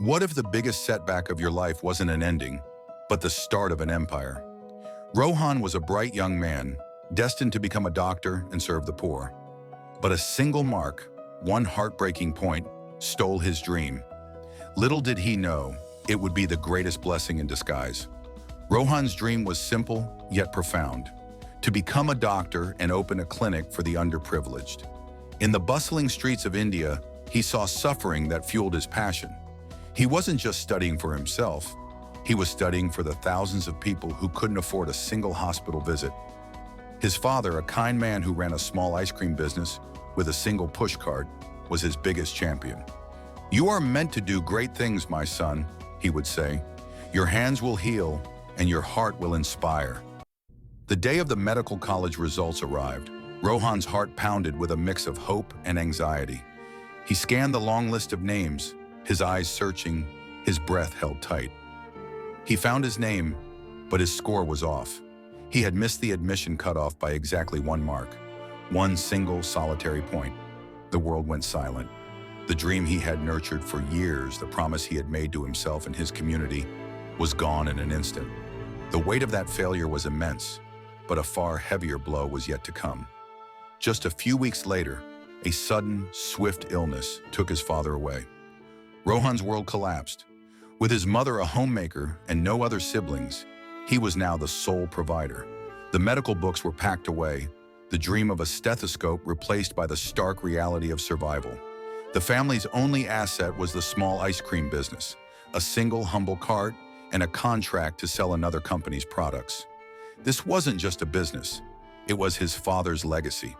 What if the biggest setback of your life wasn't an ending, but the start of an empire? Rohan was a bright young man, destined to become a doctor and serve the poor. But a single mark, one heartbreaking point, stole his dream. Little did he know, it would be the greatest blessing in disguise. Rohan's dream was simple, yet profound: to become a doctor and open a clinic for the underprivileged. In the bustling streets of India, he saw suffering that fueled his passion. He wasn't just studying for himself, he was studying for the thousands of people who couldn't afford a single hospital visit. His father, a kind man who ran a small ice cream business with a single pushcart, was his biggest champion. "You are meant to do great things, my son," he would say. "Your hands will heal and your heart will inspire." The day of the medical college results arrived. Rohan's heart pounded with a mix of hope and anxiety. He scanned the long list of names, his eyes searching, his breath held tight. He found his name, but his score was off. He had missed the admission cutoff by exactly one mark, one single solitary point. The world went silent. The dream he had nurtured for years, the promise he had made to himself and his community, was gone in an instant. The weight of that failure was immense, but a far heavier blow was yet to come. Just a few weeks later, a sudden, swift illness took his father away. Rohan's world collapsed. With his mother a homemaker and no other siblings, he was now the sole provider. The medical books were packed away, the dream of a stethoscope replaced by the stark reality of survival. The family's only asset was the small ice cream business, a single humble cart, and a contract to sell another company's products. This wasn't just a business, it was his father's legacy.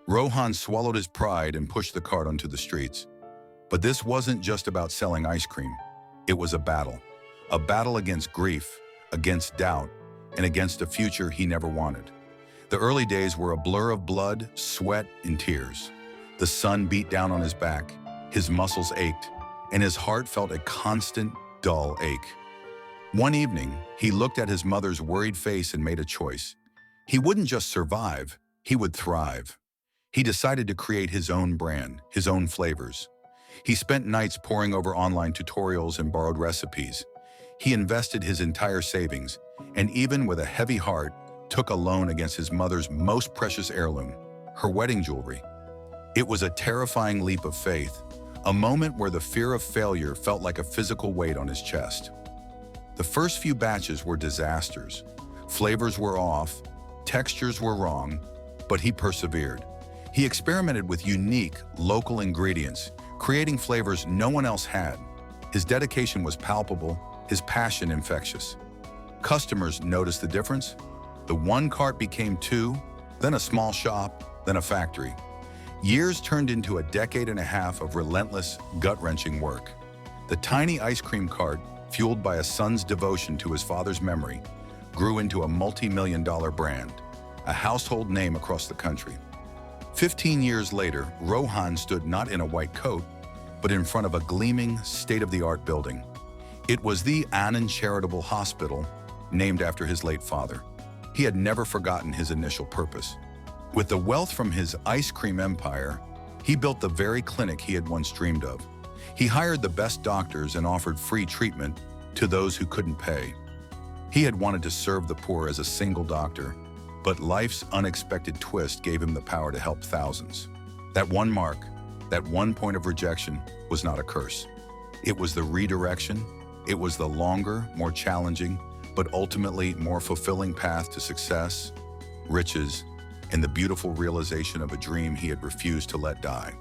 Rohan swallowed his pride and pushed the cart onto the streets. But this wasn't just about selling ice cream. It was a battle against grief, against doubt, and against a future he never wanted. The early days were a blur of blood, sweat, and tears. The sun beat down on his back, his muscles ached, and his heart felt a constant, dull ache. One evening, he looked at his mother's worried face and made a choice. He wouldn't just survive, he would thrive. He decided to create his own brand, his own flavors. He spent nights poring over online tutorials and borrowed recipes. He invested his entire savings, and even with a heavy heart, took a loan against his mother's most precious heirloom, her wedding jewelry. It was a terrifying leap of faith, a moment where the fear of failure felt like a physical weight on his chest. The first few batches were disasters. Flavors were off, textures were wrong, but he persevered. He experimented with unique, local ingredients, creating flavors no one else had. His dedication was palpable, his passion infectious. Customers noticed the difference. The one cart became two, then a small shop, then a factory. Years turned into a decade and a half of relentless, gut-wrenching work. The tiny ice cream cart, fueled by a son's devotion to his father's memory, grew into a multi-million-dollar brand, a household name across the country. 15 years later, Rohan stood not in a white coat, but in front of a gleaming, state-of-the-art building. It was the Anand Charitable Hospital, named after his late father. He had never forgotten his initial purpose. With the wealth from his ice cream empire, he built the very clinic he had once dreamed of. He hired the best doctors and offered free treatment to those who couldn't pay. He had wanted to serve the poor as a single doctor, but life's unexpected twist gave him the power to help thousands. That one mark, that one point of rejection, was not a curse. It was the redirection. It was the longer, more challenging, but ultimately more fulfilling path to success, riches, and the beautiful realization of a dream he had refused to let die.